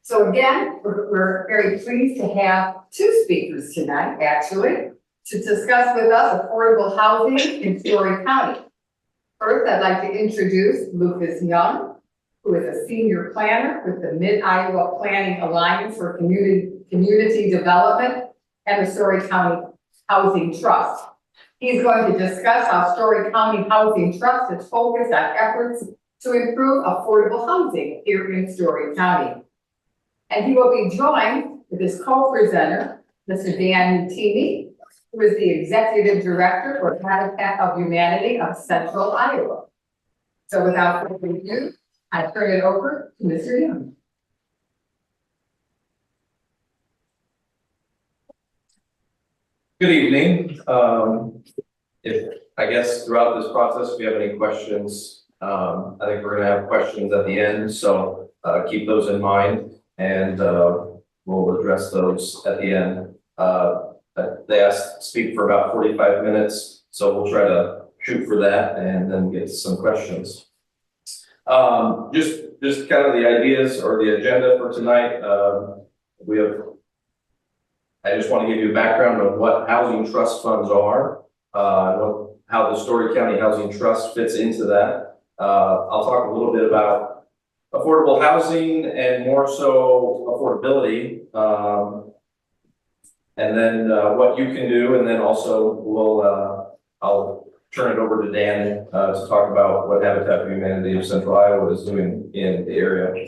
So again, we're very pleased to have two speakers tonight, actually, to discuss with us affordable housing in Story County. First, I'd like to introduce Lucas Young, who is a senior planner with the Mid-Iowa Planning Alliance for Community Development and the Story County Housing Trust. He's going to discuss how Story County Housing Trust is focused on efforts to improve affordable housing here in Story County. And he will be joined with his co-presenter, Mr. Dan Nutini, who is the Executive Director for Habitat of Humanity of Central Iowa. So without further ado, I turn it over to Mr. Young. Good evening. If I guess throughout this process, if you have any questions, I think we're gonna have questions at the end, so keep those in mind, and we'll address those at the end. They asked to speak for about 45 minutes, so we'll try to shoot for that and then get to some questions. Just kind of the ideas or the agenda for tonight. I just want to give you a background of what housing trust funds are, how the Story County Housing Trust fits into that. I'll talk a little bit about affordable housing and more so affordability, and then what you can do, and then also I'll turn it over to Dan to talk about what Habitat for Humanity of Central Iowa is doing in the area.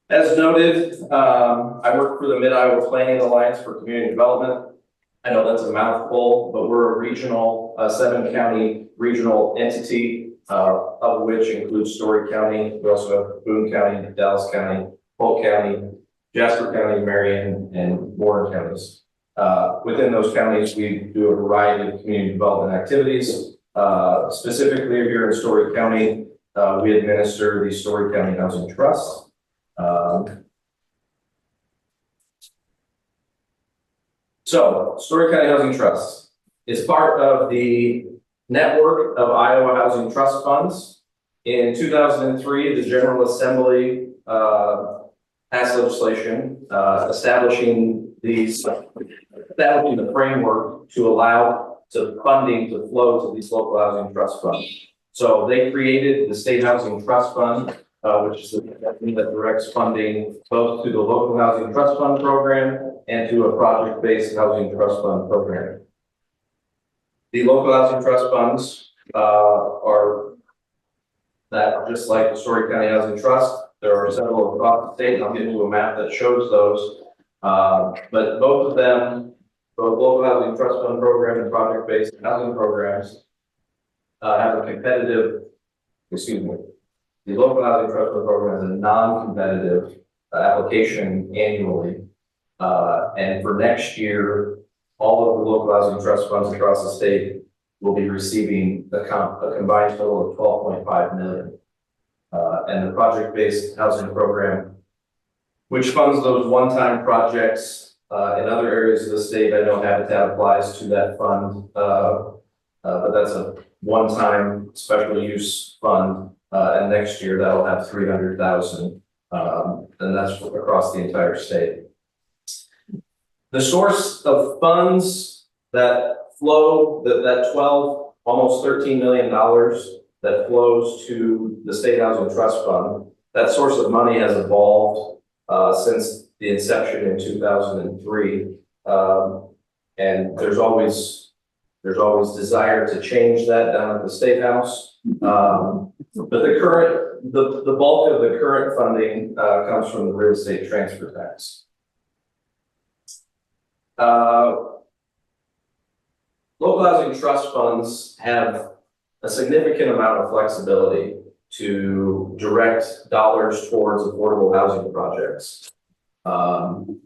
As noted, I work for the Mid-Iowa Planning Alliance for Community Development. I know that's a mouthful, but we're a regional, 7-county regional entity, of which includes Story County. We also have Boone County, Dallas County, Polk County, Jasper County, Marion, and Warren counties. Within those counties, we do a variety of community development activities. Specifically here in Story County, we administer the Story County Housing Trust. So, Story County Housing Trust is part of the network of Iowa Housing Trust Funds. In 2003, the General Assembly passed legislation establishing the framework to allow funding to flow to these local housing trust funds. So they created the State Housing Trust Fund, which is the that directs funding both to the local housing trust fund program and to a project-based housing trust fund program. The local housing trust funds are that, just like the Story County Housing Trust, there are several across the state, and I'll get into a map that shows those. But both of them, both local housing trust fund program and project-based housing programs, have a competitive, the local housing trust fund program has a non-competitive application annually. And for next year, all of the local housing trust funds across the state will be receiving a combined total of $12.5 million. And the project-based housing program, which funds those one-time projects in other areas of the state. I know Habitat applies to that fund, but that's a one-time special use fund. And next year that'll have $300,000, and that's across the entire state. The source of funds that flow, that almost $13 million that flows to the State Housing Trust Fund, that source of money has evolved since the inception in 2003, and there's always desire to change that down at the State House. But the bulk of the current funding comes from the real estate transfer tax. Local housing trust funds have a significant amount of flexibility to direct dollars towards affordable housing projects. The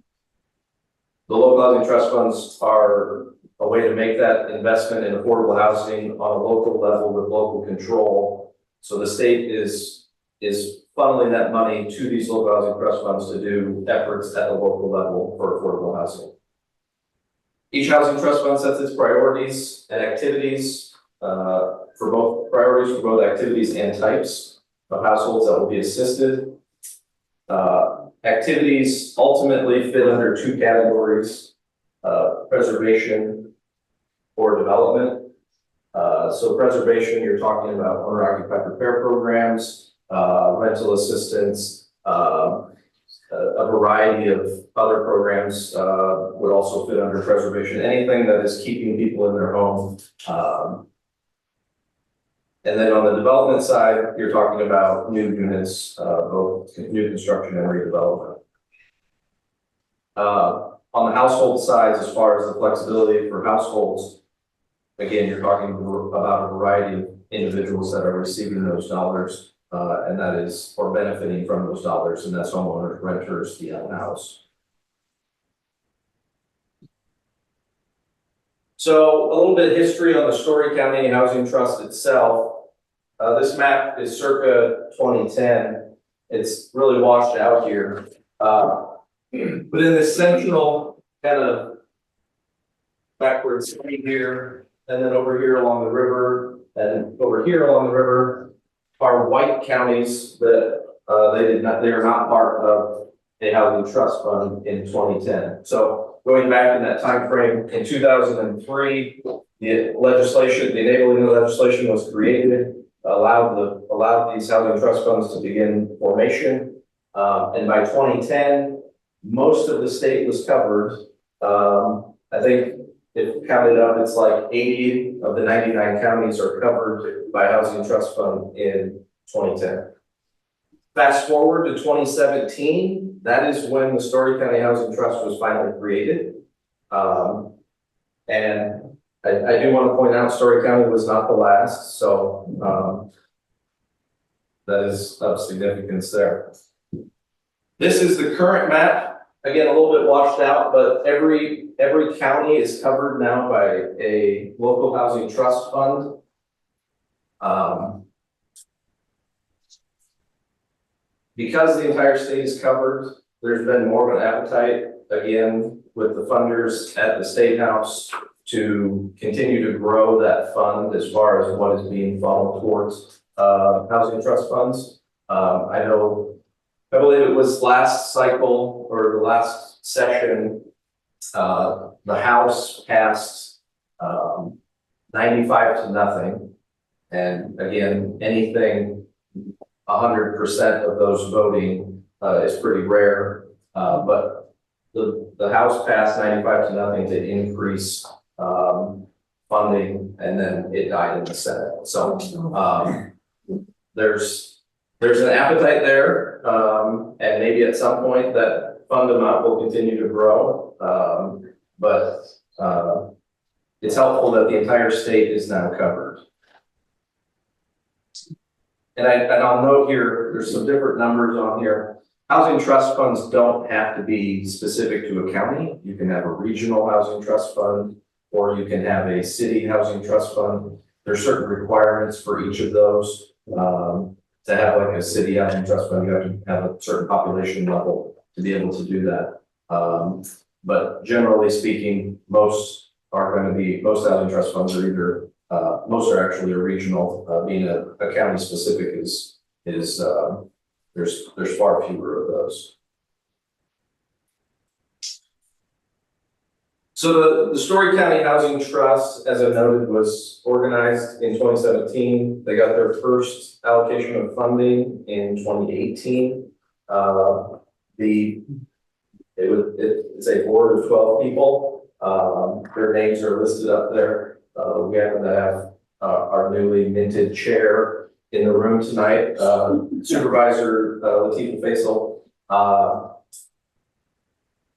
local housing trust funds are a way to make that investment in affordable housing on a local level with local control. So the state is funneling that money to these local housing trust funds to do efforts at the local level for affordable housing. Each housing trust fund sets its priorities and activities for both activities and types of households that will be assisted. Activities ultimately fit under two categories, preservation or development. So preservation, you're talking about owner occupied repair programs, rental assistance, a variety of other programs would also fit under preservation. Anything that is keeping people in their home. And then on the development side, you're talking about new units, both new construction and redevelopment. On the household sides, as far as the flexibility for households, again, you're talking about a variety of individuals that are receiving those dollars, and that is, or benefiting from those dollars, and that's homeowners, renters, the house. So a little bit of history on the Story County Housing Trust itself. This map is circa 2010. It's really washed out here. But in the central kind of backwards here, and then over here along the river, and over here along the river are white counties that they are not part of a housing trust fund in 2010. So going back in that time frame, in 2003, the legislation, the enabling legislation was created, allowed these housing trust funds to begin formation. And by 2010, most of the state was covered. I think if counted up, it's like 80 of the 99 counties are covered by housing trust fund in 2010. Fast forward to 2017, that is when the Story County Housing Trust was finally created. And I do want to point out Story County was not the last, so that is of significance there. This is the current map. Again, a little bit washed out, but every county is covered now by a local housing trust fund. Because the entire state is covered, there's been more of an appetite, again, with the funders at the State House to continue to grow that fund as far as what is being funneled towards housing trust funds. I believe it was last cycle or the last session, the House passed 95-0. And again, anything 100% of those voting is pretty rare. But the House passed 95-0 to increase funding, and then it died in the Senate. So there's an appetite there, and maybe at some point that fund amount will continue to grow. But it's helpful that the entire state is now covered. And I'll note here, there's some different numbers on here. Housing trust funds don't have to be specific to a county. You can have a regional housing trust fund, or you can have a city housing trust fund. There's certain requirements for each of those. To have like a city housing trust fund, you have to have a certain population level to be able to do that. But generally speaking, most housing trust funds are either, most are actually a regional, being a county specific is there's far fewer of those. So the Story County Housing Trust, as I noted, was organized in 2017. They got their first allocation of funding in 2018. It's a board of 12 people. Their names are listed up there. We happen to have our newly minted chair in the room tonight, Supervisor Lateef Faisal.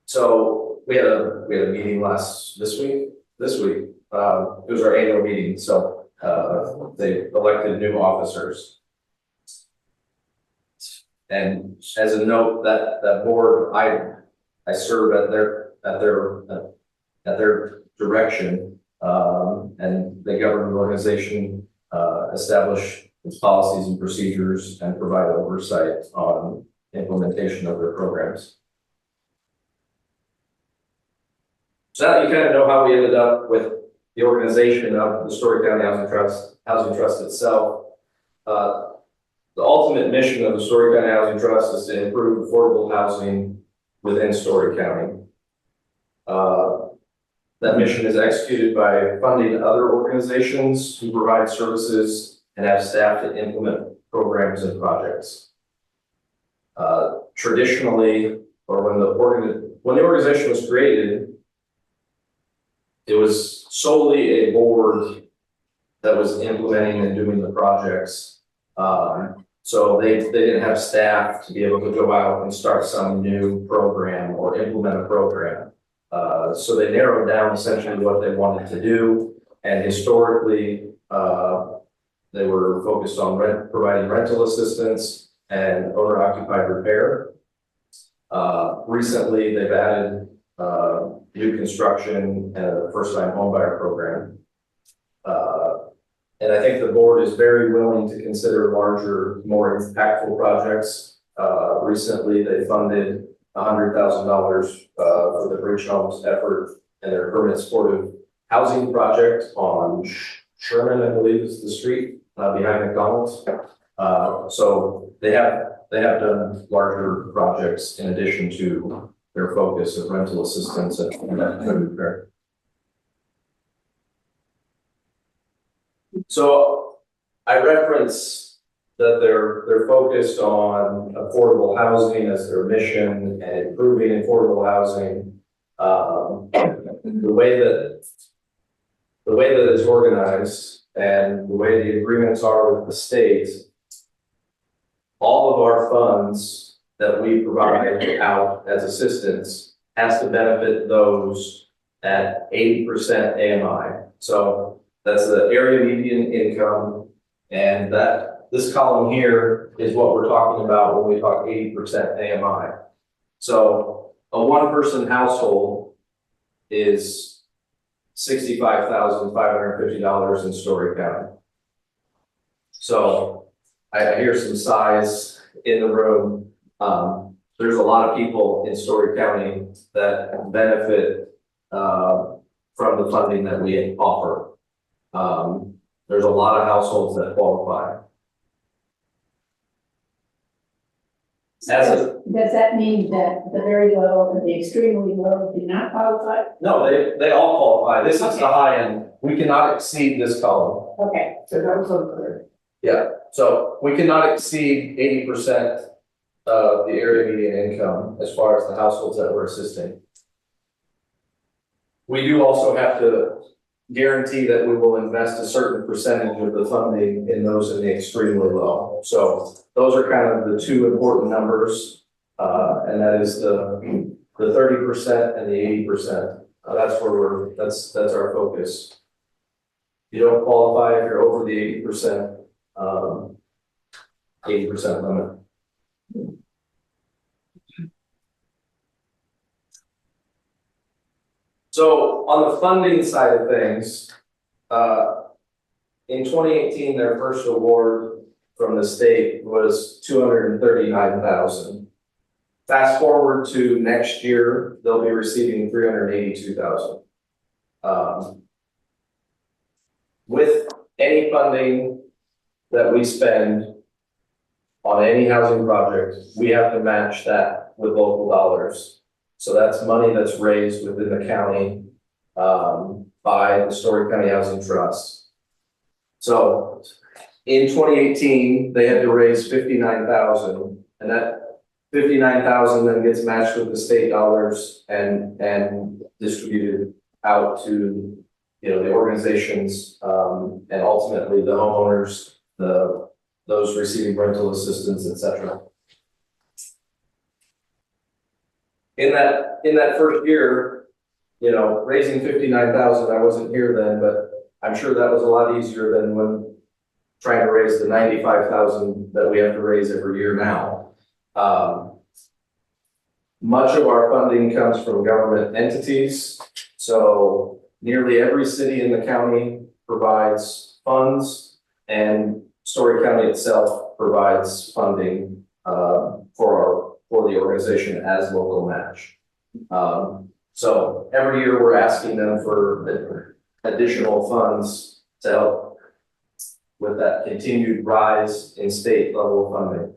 So we had a meeting this week. It was our annual meeting, so they elected new officers. And as a note, that board, I serve at their direction, and they govern the organization, establish its policies and procedures, and provide oversight on implementation of their programs. So now you kind of know how we ended up with the organization of the Story County Housing Trust itself. The The ultimate mission of the Story County Housing Trust is to improve affordable housing within Story County. That mission is executed by funding other organizations who provide services and have staff to implement programs and projects. Traditionally, or when the organization was created, it was solely a board that was implementing and doing the projects. So they didn't have staff to be able to go out and start some new program or implement a program. So they narrowed down essentially what they wanted to do. And historically, they were focused on providing rental assistance and owner-occupied repair. Recently, they've added new construction and a first-time homebuyer program. And I think the board is very willing to consider larger, more impactful projects. Recently, they funded $100,000 for the Bridge Homes effort and their permanent supportive housing project on Sherman, I believe is the street behind McDonald's. So they have done larger projects in addition to their focus of rental assistance and repair. So I reference that they're focused on affordable housing as their mission and improving affordable housing. The way that it's organized and the way the agreements are with the state, all of our funds that we provide out as assistance has to benefit those at 80% AMI. So that's the area median income, and this column here is what we're talking about when we talk 80% AMI. So a one-person household is $65,550 in Story County. So I hear some sighs in the room. There's a lot of people in Story County that benefit from the funding that we offer. There's a lot of households that qualify. Does that mean that the very low and the extremely low do not qualify? No, they all qualify. This is Okay. the high end. We cannot exceed this column. Okay, so that was unclear. Yeah, so we cannot exceed 80% of the area median income as far as the households that we're assisting. We do also have to guarantee that we will invest a certain percentage of the funding in those in the extremely low. So those are kind of the two important numbers, and that is the 30% and the 80%. That's where that's our focus. You don't qualify if you're over the 80% limit. So on the funding side of things, in 2018, their first award from the state was $239,000. Fast forward to next year, they'll be receiving $382,000. With any funding that we spend on any housing project, we have to match that with local dollars. So that's money that's raised within the county by the Story County Housing Trust. So in 2018, they had to raise $59,000, and that $59,000 then gets matched with the state dollars and distributed out to the organizations and ultimately the homeowners, those receiving rental assistance, etc. In that first year, raising $59,000, I wasn't here then, but I'm sure that was a lot easier than when trying to raise the $95,000 that we have to raise every year now. Much of our funding comes from government entities. So nearly every city in the county provides funds, and Story County itself provides funding for the organization as local match. So every year we're asking them for additional funds to help with that continued rise in state level funding.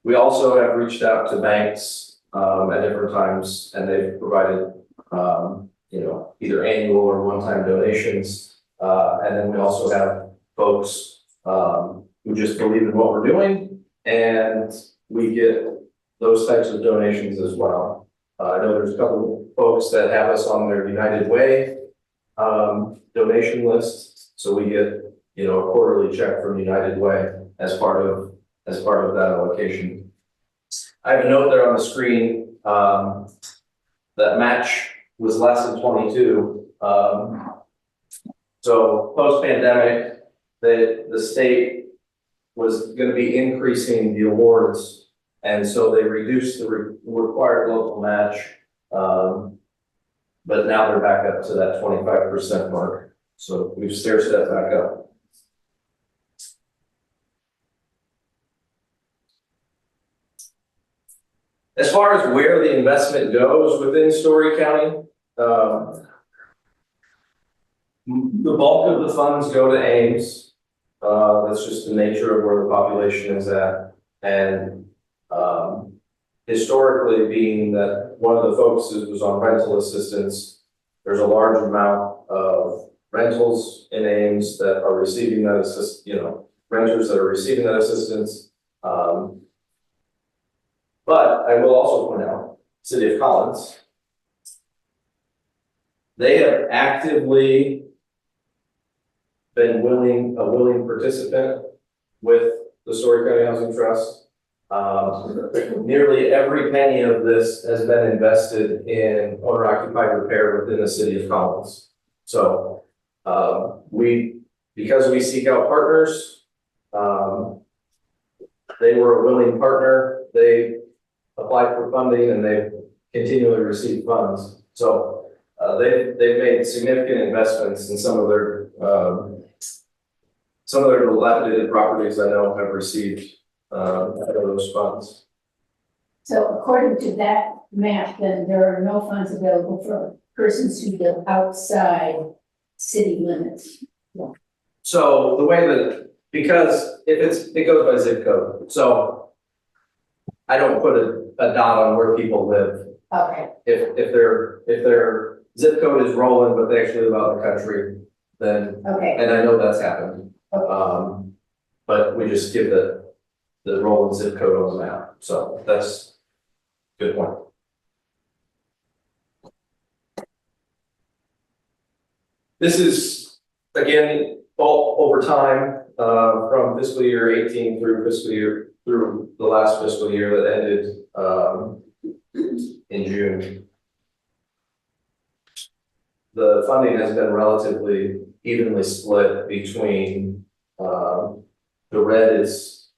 We also have reached out to banks, at different times, and they've provided, either annual or one-time donations. And then we also have folks, who just believe in what we're doing, and we get those types of donations as well. I know there's a couple of folks that have us on their United Way, donation list, so we get, a quarterly check from United Way as part of that allocation. I have a note there on the screen, that match was less than 22. So post-pandemic, the state was going to be increasing the awards, and so they reduced the required local match. But now they're back up to that 25% mark. So we've stair-stepped back up. As far as where the investment goes within Story County, the bulk of the funds go to Ames. That's just the nature of where the population is at. And historically, being that one of the focuses was on rental assistance, there's a large amount of rentals in Ames that are receiving that renters that are receiving that assistance. But I will also point out, City of Collins, they have actively been a willing participant with the Story County Housing Trust. Nearly every penny of this has been invested in owner-occupied repair within the City of Collins. So because we seek out partners, they were a willing partner. They applied for funding and they continually receive funds. So they've made significant investments in some of their dilapidated properties. I know have received out of those funds. So according to that map, then there are no funds available for persons who live outside city limits. So the way that, because it goes by zip code, so I don't put a dot on where people live. Okay. If their zip code is Roland, but they actually live out in the country, then, Okay. and I know that's happened. Okay. But we just give the Roland zip code on the map, so that's a good point. This is, again, all over time, from fiscal year 18 through the last fiscal year that ended in June. The funding has been relatively evenly split between the red is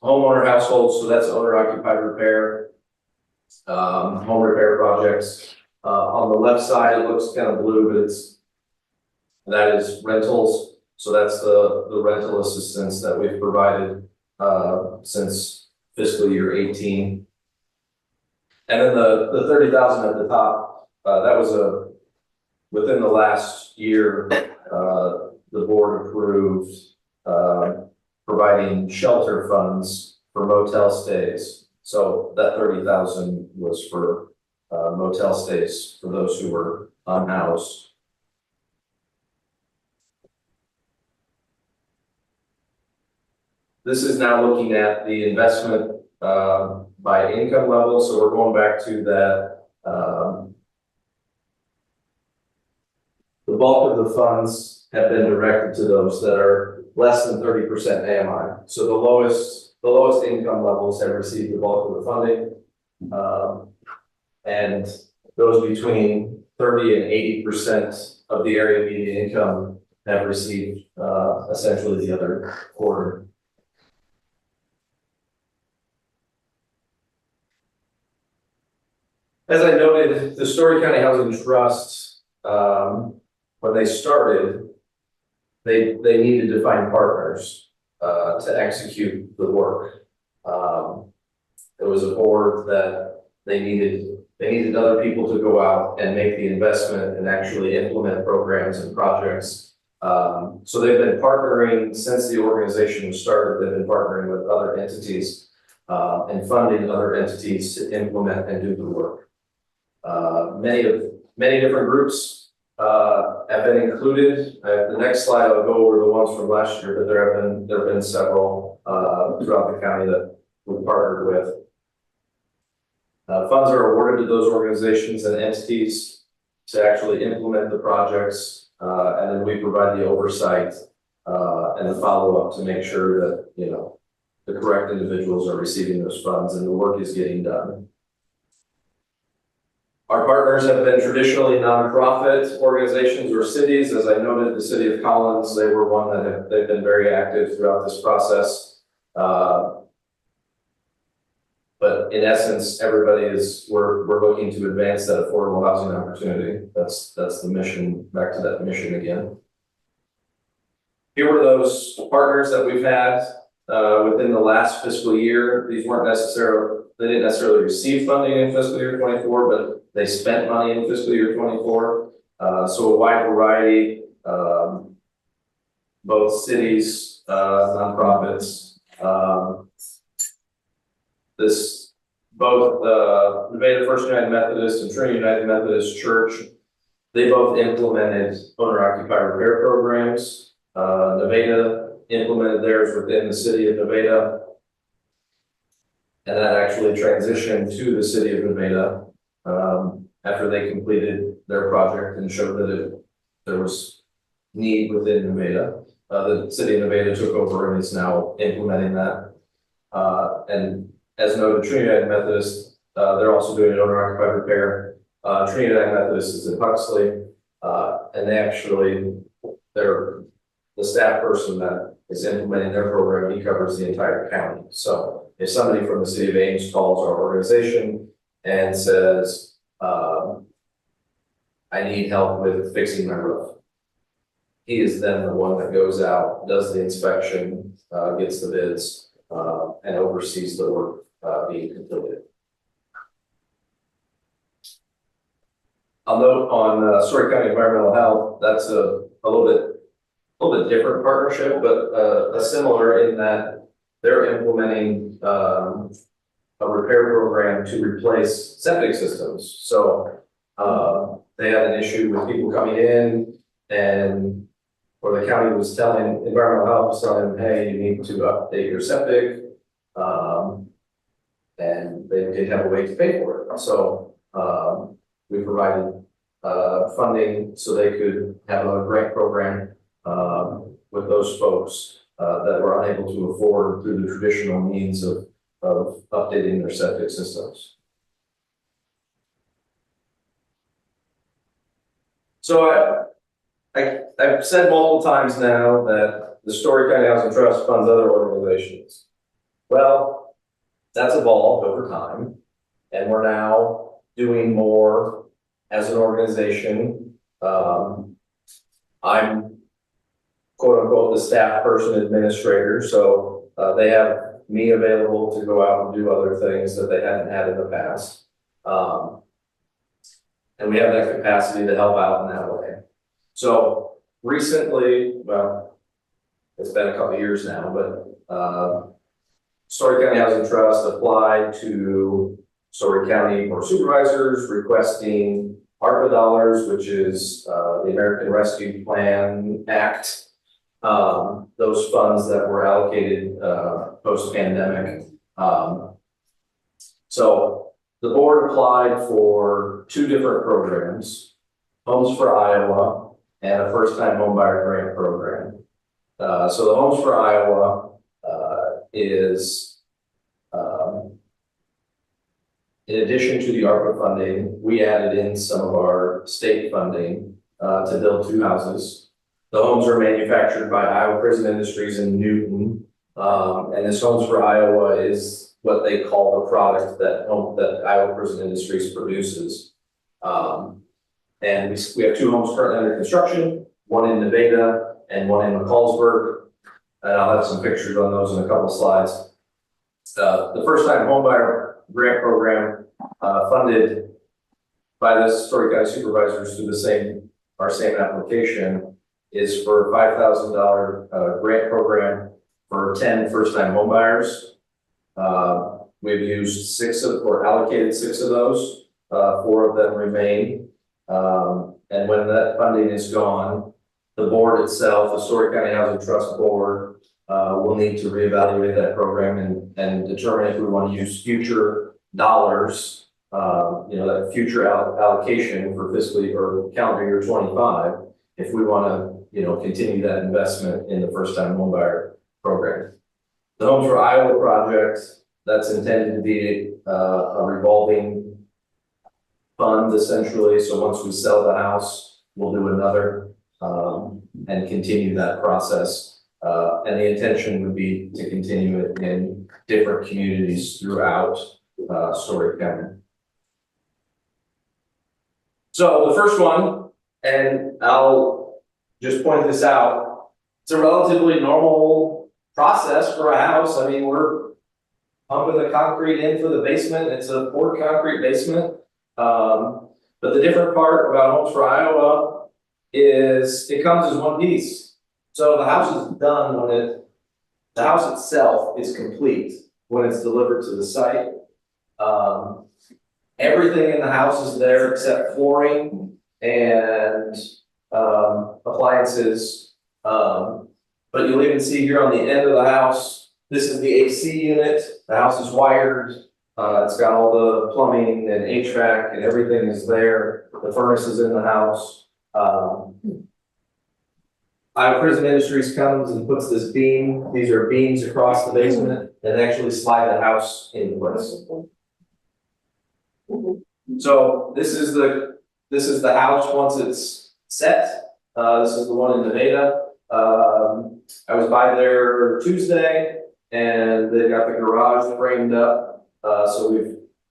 homeowner households, so that's owner occupied repair, home repair projects. On the left side, it looks kind of blue, but that is rentals. So that's the rental assistance that we've provided since fiscal year 18. And then the 30,000 at the top, that was within the last year, the board approved providing shelter funds for motel stays. So that 30,000 was for motel stays for those who were unhoused. This is now looking at the investment by income level. So we're going back to that. The bulk of the funds have been directed to those that are less than 30% AMI. So the lowest income levels have received the bulk of the funding. And those between 30 and 80% of the area median income have received essentially the other quarter. As I noted, the Story County Housing Trust, when they started, they needed to find partners to execute the work. There was a board that they needed other people to go out and make the investment and actually implement programs and projects So they've been partnering since the organization was started, they've been partnering with other entities and funding other entities to implement and do the work. Many different groups have been included. The next slide, I'll go over the ones from last year, but there have been several throughout the county that we partnered with. Funds are awarded to those organizations and entities to actually implement the projects, and then we provide the oversight and the follow-up to make sure that, you know, the correct individuals are receiving those funds and the work is getting done. Our partners have been traditionally nonprofit organizations or cities. As I noted, the city of Collins, they were one that they've been very active throughout this process. But in essence, we're looking to advance that affordable housing opportunity. That's the mission, back to that mission again. Here were those partners that we've had within the last fiscal year. These they didn't necessarily receive funding in fiscal year 24, but they spent money in fiscal year 24. So a wide variety, both cities, nonprofits, both Nevada First United Methodist and Trinity United Methodist Church, they both implemented owner-occupied repair programs. Nevada implemented theirs within the city of Nevada. And that actually transitioned to the city of Nevada after they completed their project and showed that there was need within Nevada. The city of Nevada took over and is now implementing that. And as noted, Trinity United Methodist, they're also doing an owner-occupied repair. Trinity United Methodist is in Huxley, and the staff person that is implementing their program, he covers the entire county. So if somebody from the city of Ames calls our organization and says, I need help with fixing my roof, he is then the one that goes out, does the inspection, gets the bids, and oversees the work being completed. I'll note on Story County Environmental Health, that's a little bit different partnership, but similar in that they're implementing a repair program to replace septic systems. So they had an issue with people coming in, and or the county was telling environmental health was telling them, hey, you need to update your septic, and they didn't have a way to pay for it. So we provided funding so they could have a grant program with those folks that were unable to afford through the traditional means of updating their septic systems. So I've said multiple times now that the Story County Housing Trust funds other organizations. Well, that's evolved over time, and we're now doing more as an organization. I'm quote unquote the staff person administrator, so they have me available to go out and do other things that they hadn't had in the past. And we have that capacity to help out in that way. So recently, well, it's been a couple of years now, but Story County Housing Trust applied to Story County Board of Supervisors requesting ARPA dollars, which is the American Rescue Plan Act. Those funds that were allocated post-pandemic. So the board applied for 2 different programs, Homes for Iowa and a first-time homebuyer grant program. So the Homes for Iowa is, in addition to the ARPA funding, we added in some of our state funding to build 2 houses. The homes are manufactured by Iowa Prison Industries in Newton, and this Homes for Iowa is what they call the product that Iowa Prison Industries produces. And we have 2 homes currently under construction, one in Nevada and one in McCallsburg. And I'll have some pictures on those in a couple slides. The first-time homebuyer grant program funded by the Story County Supervisors through our same application is for $5,000 grant program for 10 first-time homebuyers. We've used or allocated 6 of those, 4 of them remain. And when that funding is gone, the board itself, the Story County Housing Trust Board, will need to reevaluate that program and determine if we want to use future dollars, that future allocation for fiscal year or calendar year 25, if we want to, continue that investment in the first-time homebuyer program. The Homes for Iowa project, that's intended to be a revolving fund essentially. So once we sell the house, we'll do another and continue that process. And the intention would be to continue it in different communities throughout Story County. So the first one, and I'll just point this out, it's a relatively normal process for a house. I mean, we're pumping the concrete in for the basement. It's a poured concrete basement. But the different part about Homes for Iowa is it comes as one piece. So the house is done when the house itself is complete when it's delivered to the site. Everything in the house is there except flooring and appliances. But you'll even see here on the end of the house, this is the AC unit. The house is wired. It's got all the plumbing and HVAC and everything is there. The furnace is in the house. Iowa Prison Industries comes and puts this beam. These are beams across the basement that actually slide the house into place. So this is the house once it's set. This is the one in Nevada. I was by there Tuesday and they got the garage framed up. So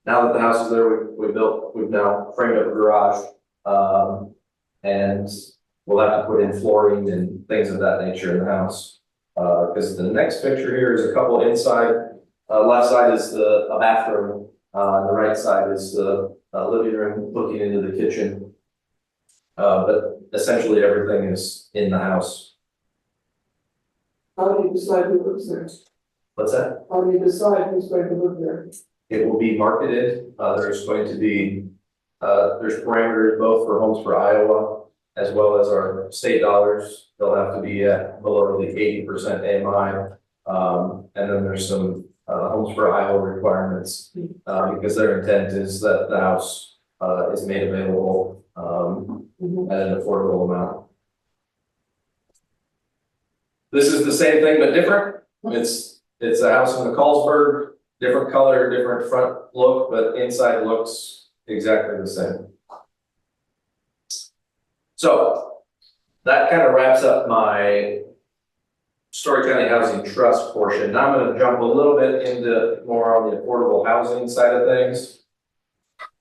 now that the house is there, we've now framed up the garage. And we'll have to put in flooring and things of that nature in the house. Because the next picture here is a couple inside. Left side is a bathroom. The right side is the living room looking into the kitchen. But essentially everything is in the house. How do you decide who lives there? What's that? How do you decide who's going to live there? It will be marketed. There's going to be, there's parameters both for Homes for Iowa as well as our state dollars. They'll have to be at below the 80% AMI. And then there's some Homes for Iowa requirements because their intent is that the house is made available at an affordable amount. This is the same thing but different. It's a house in the Carlsberg, different color, different front look, but inside looks exactly the same. So that kind of wraps up my Story County Housing Trust portion. Now I'm going to jump a little bit into more on the affordable housing side of things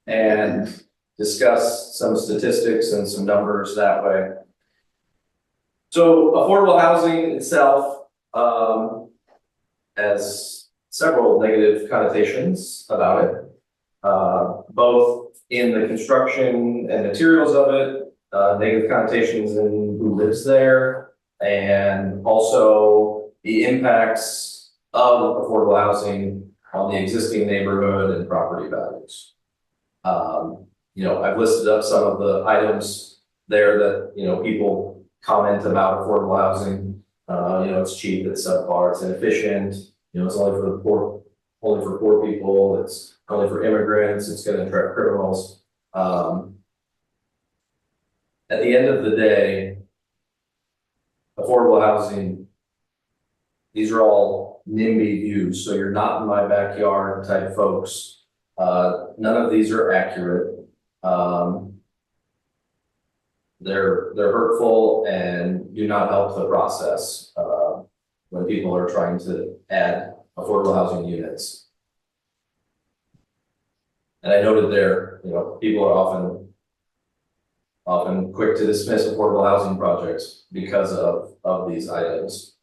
and discuss some statistics and some numbers that way. So affordable housing itself has several negative connotations about it, both in the construction and materials of it, negative connotations in who lives there, and also the impacts of affordable housing on the existing neighborhood and property values. I've listed up some of the items there that, people comment about affordable housing. It's cheap, it's subpar, it's inefficient, it's only for poor people, it's only for immigrants, it's gonna attract criminals. At the end of the day, affordable housing, these are all NIMBY views, so you're not in my backyard type folks. None of these are accurate. They're hurtful and do not help the process when people are trying to add affordable housing units. And I noted there, people are often quick to dismiss affordable housing projects because of these items.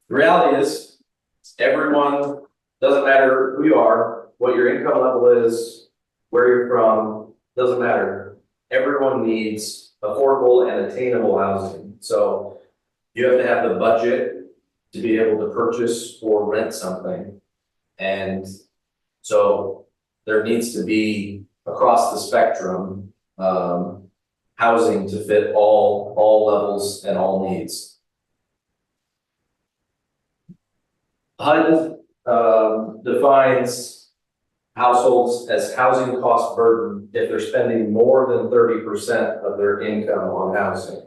The reality is, everyone, doesn't matter who you are, what your income level is, where you're from, doesn't matter. Everyone needs affordable and attainable housing. So you have to have the budget to be able to purchase or rent something. And so there needs to be across the spectrum, housing to fit all levels and all needs. HUD defines households as housing cost burden if they're spending more than 30% of their income on housing.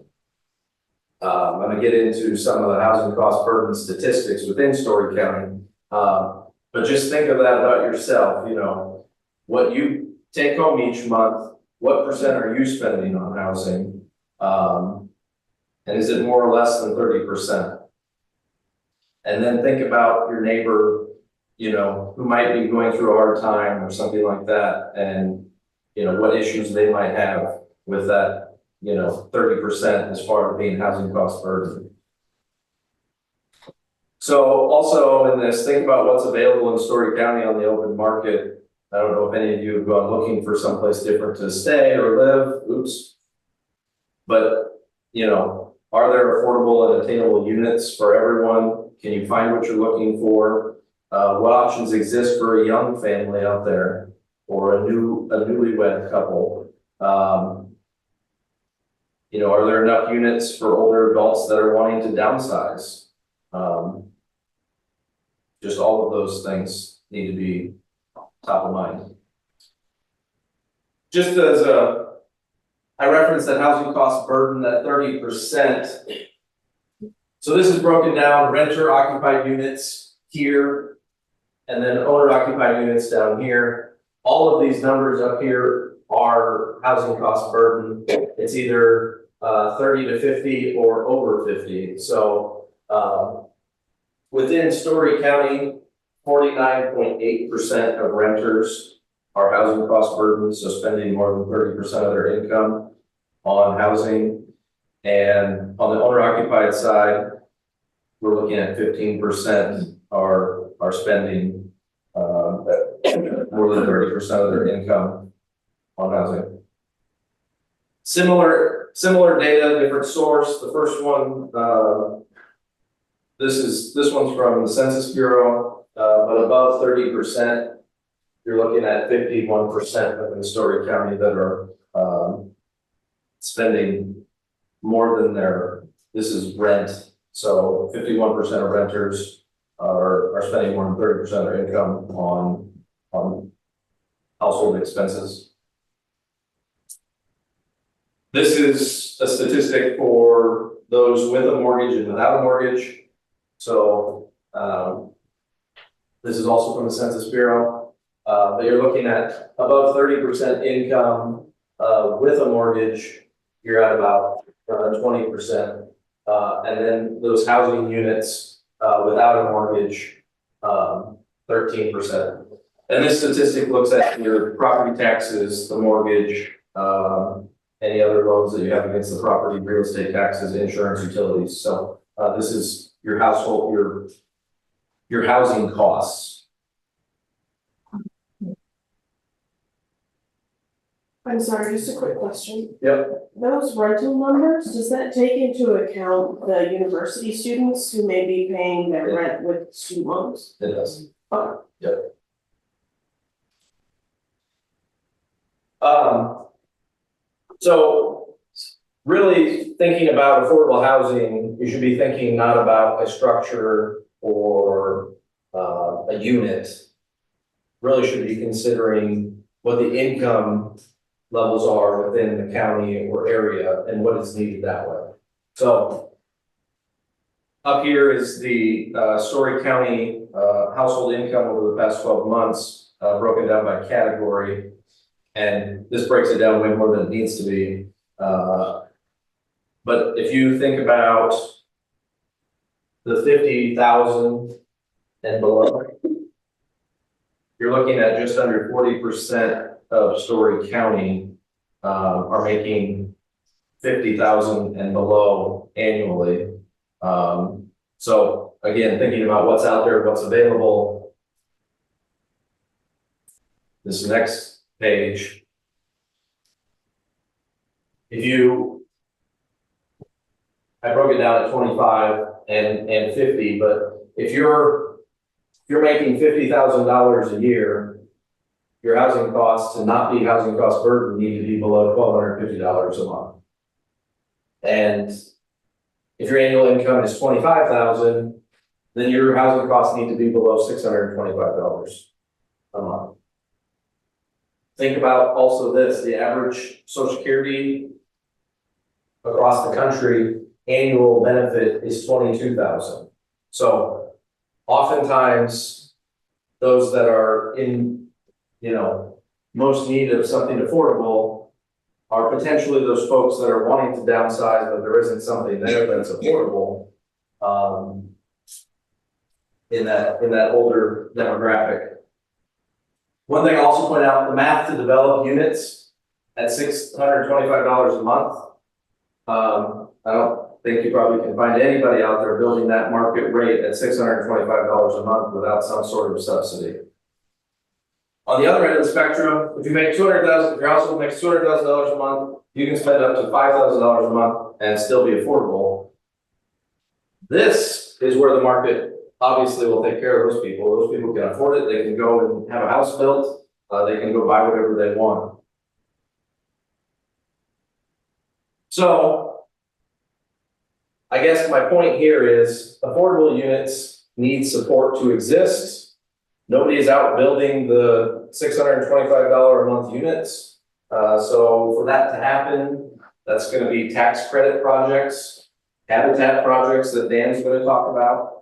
I'm gonna get into some of the housing cost burden statistics within Story County. But just think of that about yourself, you know, what you take home each month, what percent are you spending on housing? And is it more or less than 30%? And then think about your neighbor, you know, who might be going through a hard time or something like that, and, you know, what issues they might have with that, you know, 30% as far as being housing cost burden. So also in this, think about what's available in Story County on the open market. I don't know if any of you have gone looking for someplace different to stay or live, oops. But, you know, are there affordable and attainable units for everyone? Can you find what you're looking for? What options exist for a young family out there or a newlywed couple? You know, are there enough units for older adults that are wanting to downsize? Just all of those things need to be top of mind. Just as I referenced that housing cost burden, that 30%. So this is broken down, renter occupied units here, and then owner occupied units down here. All of these numbers up here are housing cost burden. It's either 30 to 50 or over 50. So within Story County, 49.8% of renters are housing cost burden, so spending more than 30% of their income on housing. And on the owner occupied side, we're looking at 15% are spending more than 30% of their income on housing. Similar data, different source. The first one, this one's from the Census Bureau, but above 30%, you're looking at 51% within Story County that are spending more than this is rent. So 51% of renters are spending more than 30% of their income on household expenses. This is a statistic for those with a mortgage and without a mortgage. So this is also from the Census Bureau, but you're looking at above 30% income with a mortgage, you're at about 20%. And then those housing units without a mortgage, 13%. And this statistic looks at your property taxes, the mortgage, any other loans that you have against the property, real estate taxes, insurance, utilities. So this is your household, your housing costs. I'm sorry, just a quick question. Yep. Those rental numbers, does that take into account the university students who may be paying their Yeah. rent with student loans? It does. Okay. Yep. So really thinking about affordable housing, you should be thinking not about a structure or a unit. Really should be considering what the income levels are within the county or area and what is needed that way. So up here is the Story County household income over the past 12 months, broken down by category. And this breaks it down way more than it needs to be. But if you think about the 50,000 and below, you're looking at just under 40% of Story County are making 50,000 and below annually. So again, thinking about what's out there, what's available. This next page. If you I broke it down at 25 and 50, but if you're making $50,000 a year, your housing costs to not be housing cost burden need to be below $1,250 a month. And if your annual income is 25,000, then your housing costs need to be below $625 a month. Think about also this, the average Social Security across the country, annual benefit is 22,000. So oftentimes, those that are in, most need of something affordable are potentially those folks that are wanting to downsize, but there isn't something there that's affordable, in that older demographic. One thing I also point out, the math to develop units at $625 a month. I don't think you probably can find anybody out there building that market rate at $625 a month without some sort of subsidy. On the other end of the spectrum, if you make $200,000, if your household makes $200,000 a month, you can spend up to $5,000 a month and still be affordable. This is where the market obviously will take care of those people. Those people can afford it. They can go and have a house built. They can go buy whatever they want. So, I guess my point here is affordable units need support to exist. Nobody is out building the $625 a month units. So for that to happen, that's going to be tax credit projects, habitat projects that Dan's going to talk about.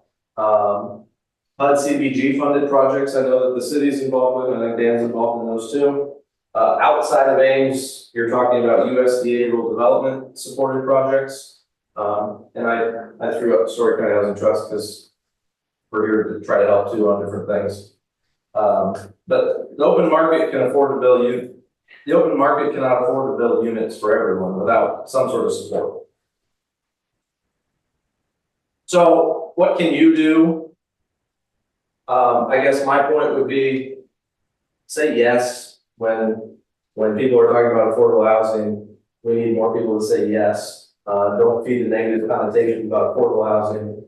HUD CBG funded projects, I know that the city's involved with, I think Dan's involved in those too. Outside of Ames, you're talking about USDA rural development supported projects. And I threw up Story County Housing Trust because we're here to try to help too on different things. But the open market can afford to build the open market cannot afford to build units for everyone without some sort of support. So what can you do? I guess my point would be, say yes when people are talking about affordable housing. We need more people to say yes. Don't feed the negative connotation about affordable housing.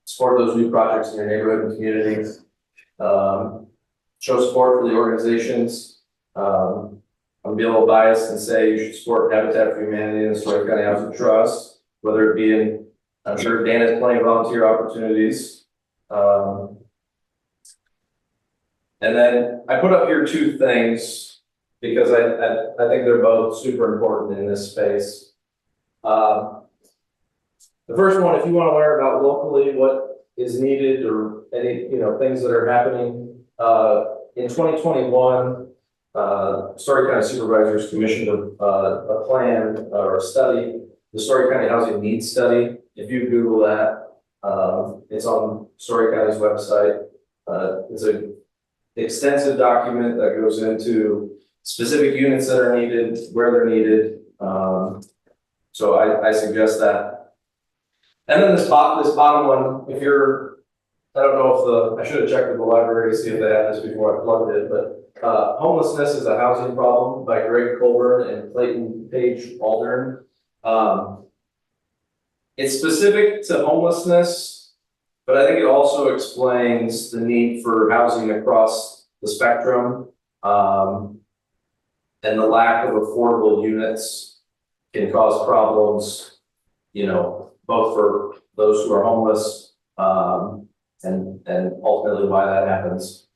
Support those new projects in your neighborhood and community. Show support for the organizations. I'm gonna be a little biased and say you should support Habitat for Humanity and the Story County Housing Trust, whether it be in, I'm sure Dan has plenty of volunteer opportunities. And then I put up here two things because I think they're both super important in this space. The first one, if you want to learn about locally what is needed or any things that are happening, in 2021, Story County Supervisors commissioned a plan or a study, the Story County Housing Needs Study. If you Google that, it's on Story County's website. It's an extensive document that goes into specific units that are needed, where they're needed. So I suggest that. And then this bottom one, if you're, I don't know if I should have checked with the library to see if they had this before I plugged it, but Homelessness is a Housing Problem by Greg Colburn and Clayton Page Aldern. It's specific to homelessness, but I think it also explains the need for housing across the spectrum. And the lack of affordable units can cause problems, both for those who are homeless, and ultimately why that happens.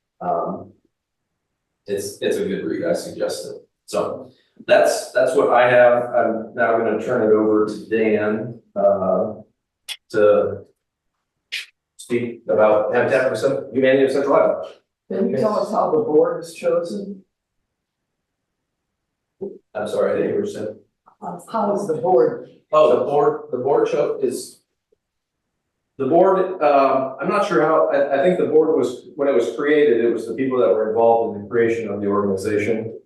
It's a good read, I suggest it. So that's what I have. I'm now going to turn it over to Dan to speak about Habitat for Humanity of Central Iowa. Can you tell us how the board is chosen? I'm sorry, I didn't hear what you said. How is the board? Oh, the board is the board, I'm not sure how, I think the board was, when it was created, it was the people that were involved in the creation of the organization.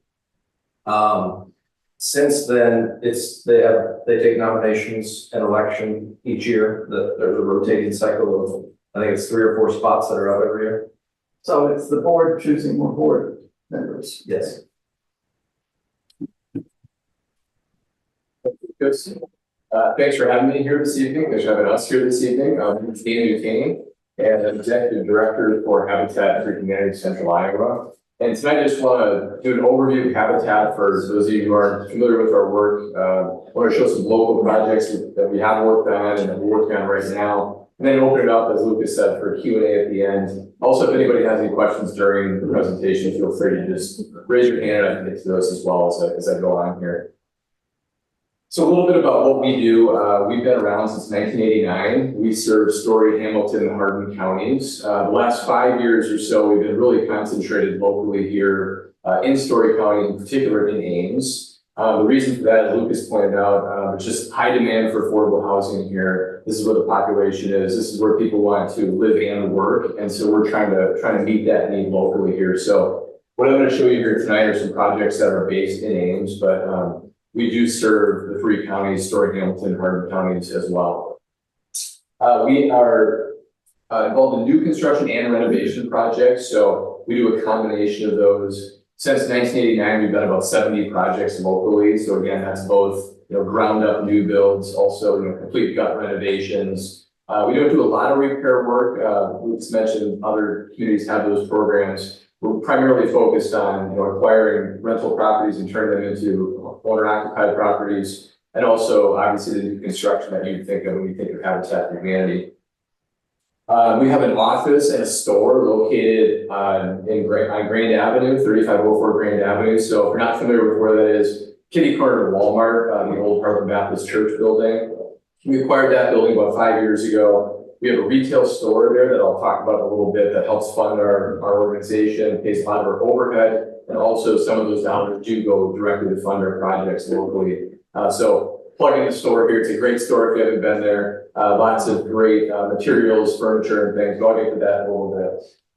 Since then, they take nominations and election each year. There's a rotating cycle of, I think it's 3 or 4 spots that are up every year. So it's the board choosing more board members. Yes. Because Thanks for having me here this evening. Thanks for having us here this evening. I'm Danny Duquesne, and I'm Executive Director for Habitat for Humanity Central Iowa. And tonight I just want to do an overview of Habitat for those of you who aren't familiar with our work. I want to show some local projects that we have worked on and that we're working on right now. And then open it up, as Lucas said, for Q&A at the end. Also, if anybody has any questions during the presentation, feel free to just raise your hand and I can get to those as well as I go on here. So a little bit about what we do. We've been around since 1989. We serve Story, Hamilton, and Hardin counties. The last 5 years or so, we've been really concentrated locally here in Story County, in particular in Ames. The reason for that, as Lucas pointed out, is just high demand for affordable housing here. This is where the population is. This is where people want to live and work. And so we're trying to meet that need locally here. So what I'm going to show you here tonight are some projects that are based in Ames, but we do serve the 3 counties, Story, Hamilton, Hardin counties as well. We are involved in new construction and renovation projects. So we do a combination of those. Since 1989, we've done about 70 projects locally. So again, that's both ground up new builds, also complete gut renovations. We don't do a lot of repair work. Luke's mentioned other communities have those programs. We're primarily focused on acquiring rental properties and turning them into owner-occupied properties, and also obviously the new construction that you'd think of when you think of Habitat for Humanity. We have an office and a store located on Grand Avenue, 3504 Grand Avenue. So if you're not familiar with where that is, kitty corner of Walmart, the old Harlem Baptist Church building. We acquired that building about 5 years ago. We have a retail store there that I'll talk about in a little bit that helps fund our organization, pays a lot of our overhead, and also some of those dollars do go directly to fund our projects locally. So plugging the store here, it's a great store if you haven't been there. Lots of great materials, furniture, and things. But I'll get to that in a little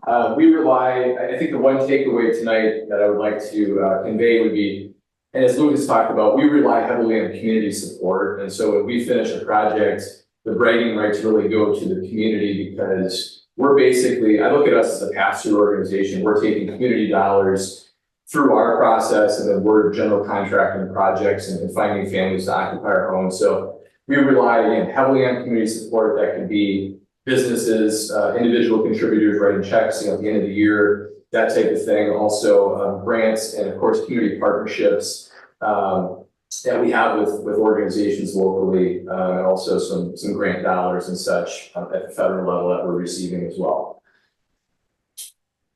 bit. We rely, I think the one takeaway tonight that I would like to convey would be, and as Lucas talked about, we rely heavily on community support. And so when we finish a project, the bragging rights really go to the community because we're basically, I look at us as a pass-through organization. We're taking community dollars through our process, and then we're general contracting projects and finding families to occupy our homes. So we rely again heavily on community support. That can be businesses, individual contributors writing checks at the end of the year, that type of thing. Also grants and of course community partnerships that we have with organizations locally, and also some grant dollars and such at the federal level that we're receiving as well.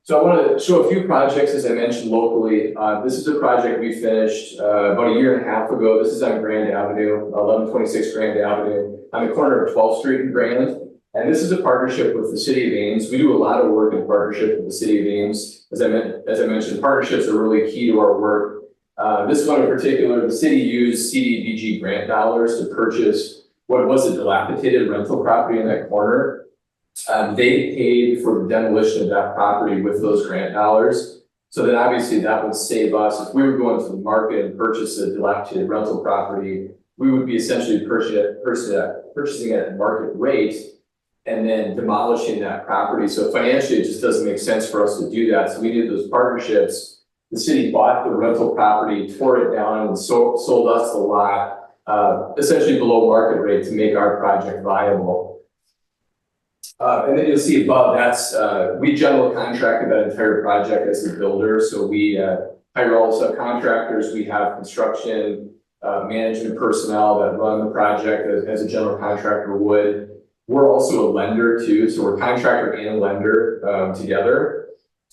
So I want to show a few projects, as I mentioned, locally. This is a project we finished about a year and a half ago. This is on Grand Avenue, 1126 Grand Avenue, on the corner of 12th Street in Grand. And this is a partnership with the City of Ames. We do a lot of work in partnership with the City of Ames. As I mentioned, partnerships are really key to our work. This one in particular, the city used CDBG grant dollars to purchase what was a dilapidated rental property in that corner. They paid for the demolition of that property with those grant dollars. So then obviously that would save us. If we were going to the market and purchase a dilapidated rental property, we would be essentially purchasing at market rate and then demolishing that property. So financially, it just doesn't make sense for us to do that. So we did those partnerships. The city bought the rental property, tore it down, and sold us the lot, essentially below market rate to make our project viable. And then you'll see above, that's, we general contracted that entire project as the builder. So we hire all the subcontractors. We have construction management personnel that run the project as a general contractor would. We're also a lender too. So we're contractor and lender together.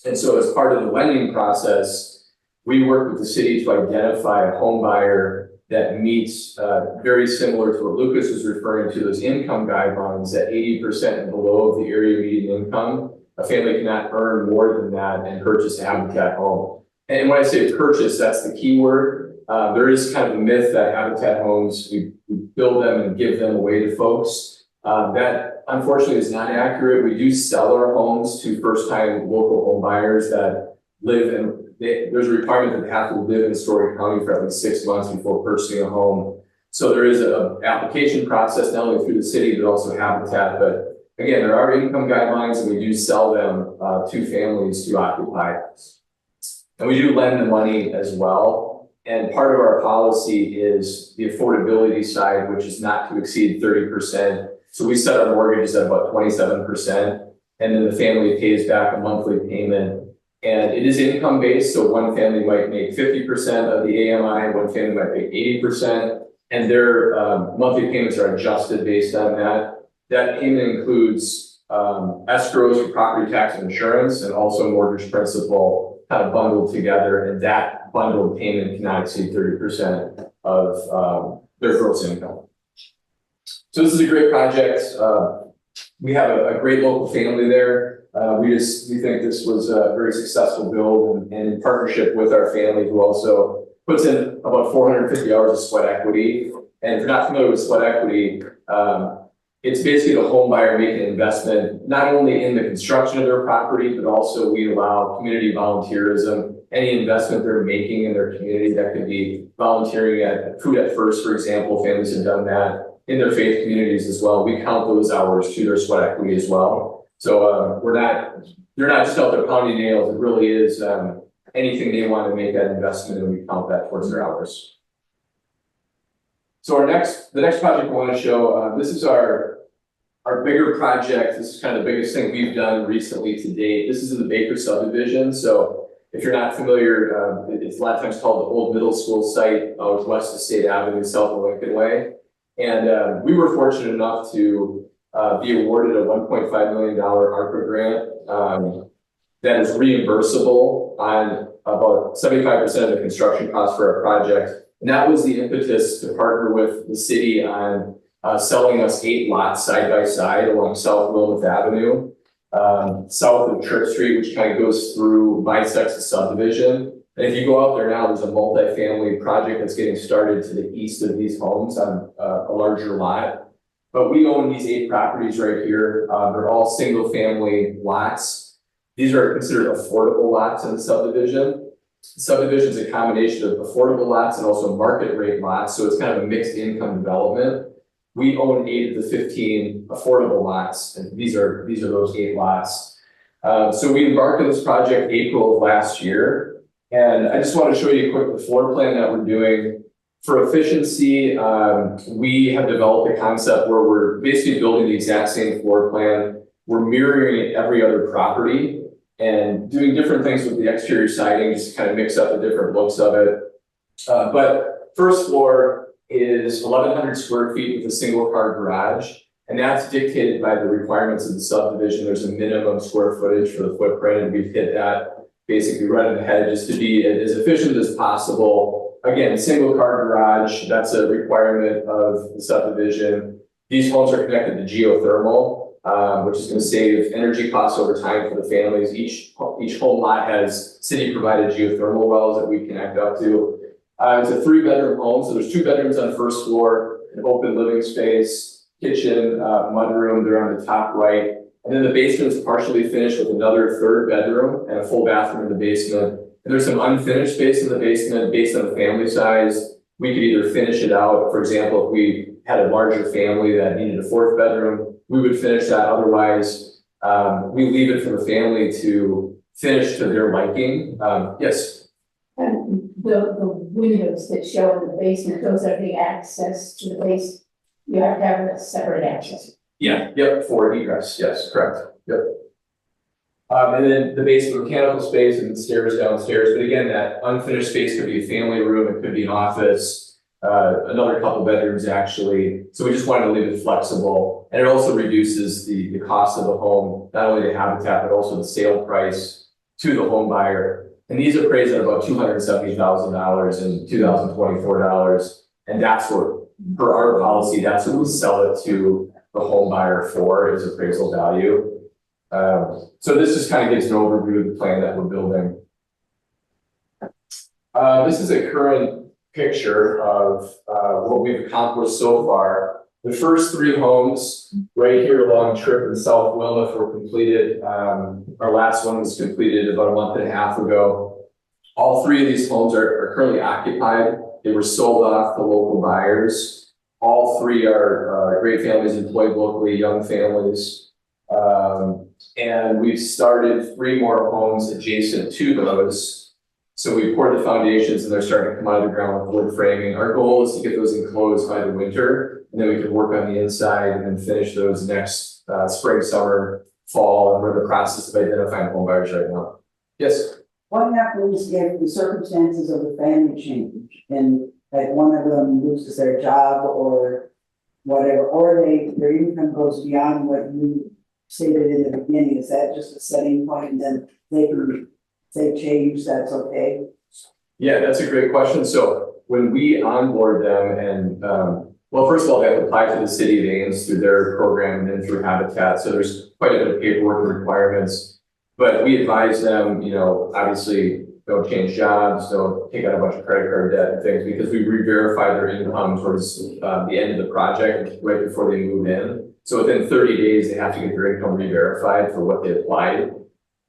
And so as part of the lending process, we work with the city to identify a home buyer that meets very similar to what Lucas was referring to, those income guidelines that 80% and below of the area median income, a family cannot earn more than that and purchase a Habitat home. And when I say purchase, that's the key word. There is kind of a myth that Habitat homes, we build them and give them away to folks. That unfortunately is not accurate. We do sell our homes to first-time local home buyers that live in. There's a requirement that they have to live in Story County for at least 6 months before purchasing a home. So there is an application process, not only through the city, but also Habitat. But again, there are income guidelines and we do sell them to families to occupy. And we do lend the money as well. And part of our policy is the affordability side, which is not to exceed 30%. So we set our mortgages at about 27%, and then the family pays back a monthly payment. And it is income based, so one family might make 50% of the AMI, one family might make 80%, and their monthly payments are adjusted based on that. That payment includes escrows for property tax and insurance, and also mortgage principal kind of bundled together, and that bundled payment cannot exceed 30% of their gross income. So this is a great project. We have a great local family there. We think this was a very successful build, and in partnership with our family, who also puts in about 450 hours of sweat equity. And if you're not familiar with sweat equity, it's basically the home buyer making an investment, not only in the construction of their property, but also we allow community volunteerism. Any investment they're making in their community, that could be volunteering at Food at First, for example. Families have done that in their faith communities as well. We count those hours to their sweat equity as well. So they're not just out there pounding nails. It really is anything they want to make that investment, and we count that towards their hours. So the next project I want to show, this is our bigger project. This is kind of the biggest thing we've done recently to date. This is in the Baker subdivision. So if you're not familiar, it's a lot of times called the old middle school site, west of State Avenue, south of Lincoln Way. And we were fortunate enough to be awarded a $1.5 million ARPA grant that is reimbursable on about 75% of the construction costs for our project. And that was the impetus to partner with the city on selling us 8 lots side by side along South Wilmouth Avenue, south of Tripp Street, which kind of goes through, bisects the subdivision. And if you go out there now, there's a multifamily project that's getting started to the east of these homes on a larger lot. But we own these 8 properties right here. They're all single family lots. These are considered affordable lots in the subdivision. The subdivision is a combination of affordable lots and also market rate lots. So it's kind of a mixed income development. We own 8 of the 15 affordable lots, and these are those 8 lots. So we embarked on this project April of last year. And I just want to show you quick the floor plan that we're doing. For efficiency, we have developed a concept where we're basically building the exact same floor plan. We're mirroring every other property and doing different things with the exterior siding, just to kind of mix up the different looks of it. But first floor is 1,100 square feet with a single car garage. And that's dictated by the requirements of the subdivision. There's a minimum square footage for the footprint, and we've hit that basically right on the head just to be as efficient as possible. Again, single car garage, that's a requirement of the subdivision. These homes are connected to geothermal, which is going to save energy costs over time for the families. Each home lot has city provided geothermal wells that we connect up to. It's a 3-bedroom home, so there's 2 bedrooms on the first floor, an open living space, kitchen, mudroom, they're on the top right. And then the basement is partially finished with another 3rd bedroom and a full bathroom in the basement. And there's some unfinished space in the basement based on the family size. We could either finish it out. For example, if we had a larger family that needed a 4th bedroom, we would finish that. Otherwise, we leave it for the family to finish to their liking. Yes? And the windows that show in the basement, those are the access to the base. You have to have a separate access. Yeah, yep, for egress, yes, correct, yep. And then the basement mechanical space and the stairs downstairs, but again, that unfinished space could be a family room, it could be an office, another couple bedrooms actually. So we just wanted to leave it flexible, and it also reduces the cost of the home, not only the habitat, but also the sale price to the home buyer. And these appraised at about $270,000 in 2024 dollars, and that's what, per our policy, that's what we sell it to the home buyer for, is appraisal value. So this just kind of gives an overview of the plan that we're building. This is a current picture of what we've accomplished so far. The first 3 homes right here along Tripp and South Wilmouth were completed. Our last one was completed about a month and a half ago. All 3 of these homes are currently occupied. They were sold off to local buyers. All 3 are great families employed locally, young families. And we've started 3 more homes adjacent to those. So we poured the foundations and they're starting to come out of the ground with wood framing. Our goal is to get those enclosed by the winter, and then we can work on the inside and then finish those next spring, summer, fall, and we're in the process of identifying home buyers right now. Yes? What happens if the circumstances of the family change and like one of them loses their job or whatever, or their income goes beyond what you stated in the beginning? Is that just a setting point and then they change, that's okay? Yeah, that's a great question. So when we onboard them and, well, first of all, they have to apply to the city of Ames through their program and then through Habitat. So there's quite a bit of paperwork and requirements. But we advise them, you know, obviously don't change jobs, don't take out a bunch of credit card debt and things, because we re-verify their income towards the end of the project right before they move in. So within 30 days, they have to get their income re-verified for what they applied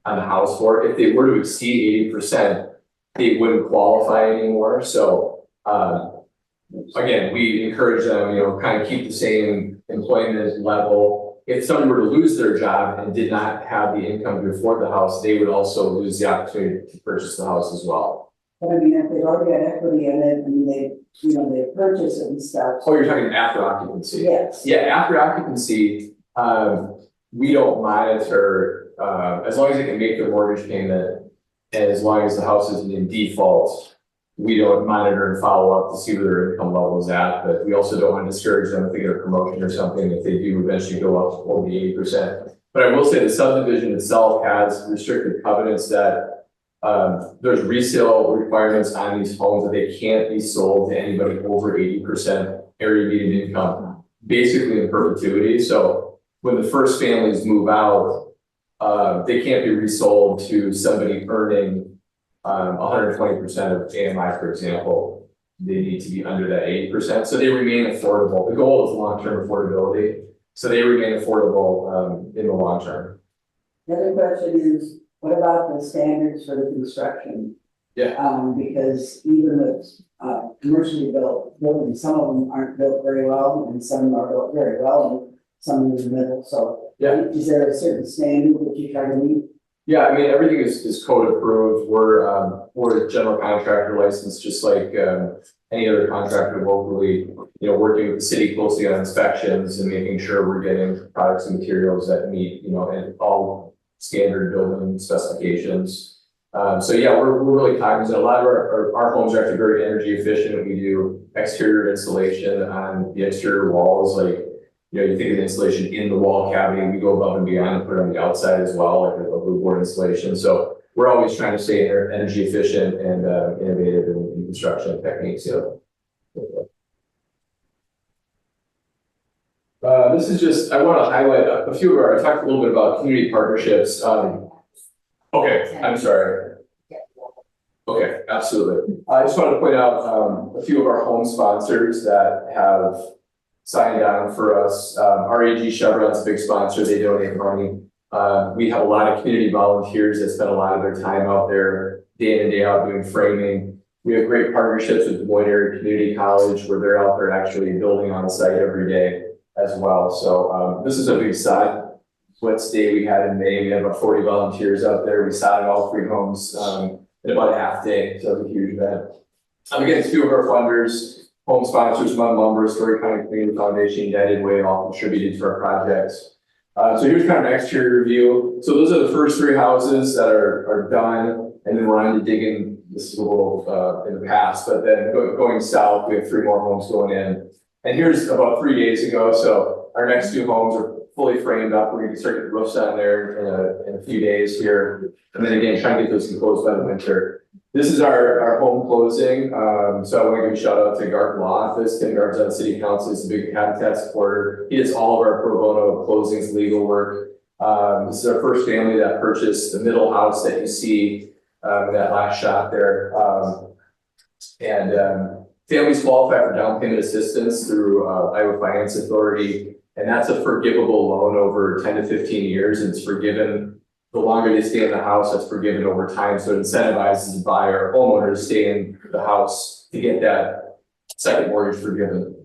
on the house for. If they were to exceed 80%, they wouldn't qualify anymore. So again, we encourage them, you know, kind of keep the same employment level. If someone were to lose their job and did not have the income to afford the house, they would also lose the opportunity to purchase the house as well. But I mean, if they've already got equity in it, I mean, they purchase it and stuff. Oh, you're talking after occupancy? Yes. Yeah, after occupancy, we don't monitor, as long as they can make their mortgage payment and as long as the house isn't in default, we don't monitor and follow up to see where their income level is at, but we also don't want to discourage them if they get a promotion or something, if they do eventually go up over the 80%. But I will say the subdivision itself has restricted covenants that there's resale requirements on these homes that they can't be sold to anybody over 80% area median income, basically in perpetuity. So when the first families move out, they can't be resold to somebody earning 120% of AMI, for example. They need to be under that 80%. So they remain affordable. The goal is long-term affordability. So they remain affordable in the long term. The other question is, what about the standards for the construction? Yeah. Because even with commercially built buildings, some of them aren't built very well and some are built very well and some in the middle. So Yeah. is there a certain standard that you try to meet? Yeah, I mean, everything is code approved. We're a general contractor licensed, just like any other contractor locally, you know, working with the city closely on inspections and making sure we're getting products and materials that meet, you know, and all standard building specifications. So yeah, we're really cognizant. A lot of our homes are actually very energy efficient. We do exterior insulation on the exterior walls, like, you know, you think of insulation in the wall cavity, we go above and beyond and put it on the outside as well, like a blue board insulation. So we're always trying to stay energy efficient and innovative in construction techniques. So this is just, I want to highlight a few of our, I talked a little bit about community partnerships. Okay, I'm sorry. Okay, absolutely. I just want to point out a few of our home sponsors that have signed on for us. REG Chevron's a big sponsor, they donate money. We have a lot of community volunteers that spend a lot of their time out there day in and day out doing framing. We have great partnerships with Des Moines Area Community College where they're out there actually building on site every day as well. So this is a big sod splits day we had in May. We had about 40 volunteers out there. We sodded all 3 homes in about a half day. So it was a huge event. Again, a few of our funders, home sponsors, Mud Lumber, Story County Community Foundation, United Way, all contributed to our projects. So here's kind of an exterior view. So those are the first 3 houses that are done, and then we're on to digging. This is a little in the past, but then going south, we have 3 more homes going in. And here's about 3 days ago. So our next 2 homes are fully framed up. We're going to start getting roofs on there in a few days here, and then again trying to get those enclosed by the winter. This is our home closing. So I want to give a shout out to Garth Law Office. Tim Garth's on City Council. He's a big Habitat supporter. He does all of our pro bono closings, legal work. This is our first family that purchased the middle house that you see in that last shot there. Families qualify for down payment assistance through Iowa Finance Authority, and that's a forgivable loan over 10 to 15 years. And it's forgiven. The longer they stay in the house, that's forgiven over time. So it incentivizes the buyer or homeowner to stay in the house to get that second mortgage forgiven.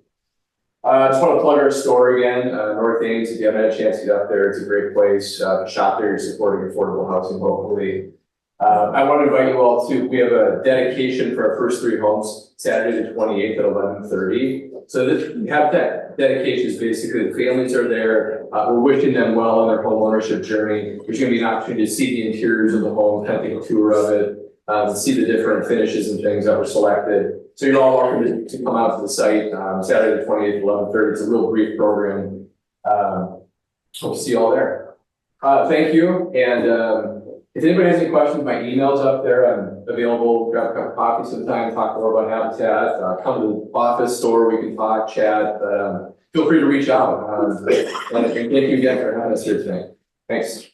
I just want to plug our store again, North Ames. If you haven't had a chance to get up there, it's a great place. Shop there, you're supporting affordable housing locally. I want to invite you all to, we have a dedication for our first 3 homes, Saturday the 28th at 11:30. So this Habitat dedication is basically the families are there, we're wishing them well in their home ownership journey. There's gonna be an opportunity to see the interiors of the home, kind of take a tour of it, see the different finishes and things that were selected. So you're all welcome to come out to the site, Saturday the 28th, 11:30. It's a real brief program. Hope to see you all there. Thank you, and if anybody has any questions, my email's up there. I'm available, grab a cup of coffee sometime, talk more about Habitat, come to the office, store, we can talk, chat, feel free to reach out. And thank you again for having us here tonight. Thanks.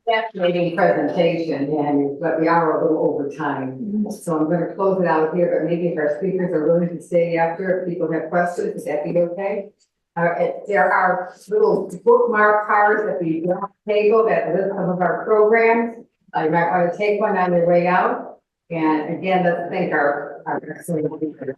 Fascinating presentation, and but we are a little over time. So I'm gonna close it out here, but maybe if our speakers are willing to stay after, if people have questions, would that be okay? There are little bookmark cards at the table that list some of our programs. You might want to take one on your way out. And again, let's thank our excellent speakers.